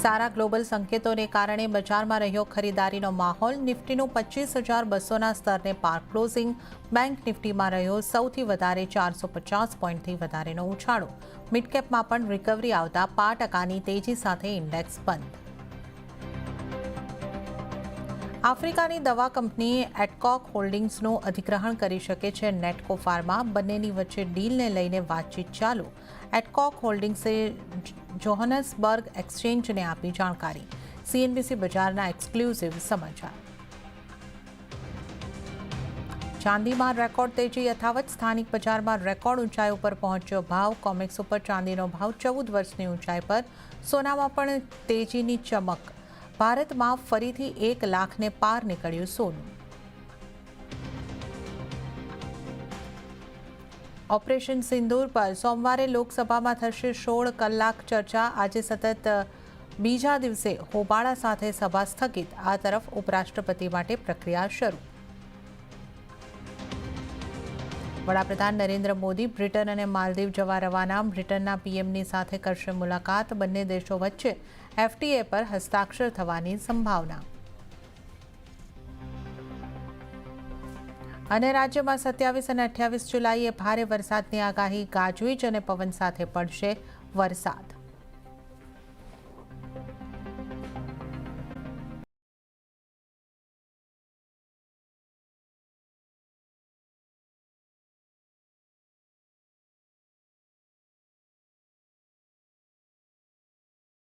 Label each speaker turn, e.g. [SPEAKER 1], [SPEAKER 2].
[SPEAKER 1] સારા global સંકેતોને કારણે બજારમાં રહ્યો ખરીદારીનો માહોલ. નિફ્ટીનું 25,200ના સ્તરને પાર ક્લોઝિંગ. બેંક નિફ્ટીમાં રહ્યો સૌથી વધારે 450 પોઈન્ટથી વધારેનો ઉછાળો. મિડકેપમાં પણ રિકવરી આવતા 5%ની તેજી સાથે ઇન્ડેક્સ બંધ. આફ્રિકાની દવા કંપની એડકોક હોલ્ડિંગ્સનું અધિગ્રહણ કરી શકે છે નેટકો ફાર્મા. બંનેની વચ્ચે ડીલને લઈને વાતચીત ચાલુ. એડકોક હોલ્ડિંગ્સે જોહાનસબર્ગ એક્સચેન્જને આપી જાણકારી. સીએનબીસી બજારના એક્સક્લુઝિવ સમાચાર. ચાંદીમાં રેકોર્ડ તેજી યથાવત. સ્થાનિક બજારમાં રેકોર્ડ ઊંચાઈ ઉપર પહોંચ્યો ભાવ. કોમેક્સ ઉપર ચાંદીનો ભાવ 14 વર્ષની ઊંચાઈ પર. સોનામાં પણ તેજીની ચમક. ભારતમાં ફરીથી 1 લાખને પાર નીકળ્યું સોનું. ઓપરેશન સિંદૂર પર સોમવારે લોકસભામાં થશે 16 કલાક ચર્ચા. આજે સતત બીજા દિવસે હોબાળા સાથે સભા સ્થગિત. આ તરફ ઉપરાષ્ટ્રપતિ માટે પ્રક્રિયા શરૂ. વડાપ્રધાન નરેન્દ્ર મોદી બ્રિટન અને માલદીવ જવા રવાના. બ્રિટનના પીએમની સાથે કરશે મુલાકાત. બંને દેશો વચ્ચે એફટીએ પર હસ્તાક્ષર થવાની સંભાવના. અને રાજ્યમાં 27 અને 28 જુલાઈએ ભારે વરસાદની આગાહી. ગાજવીજ અને પવન સાથે પડશે વરસાદ.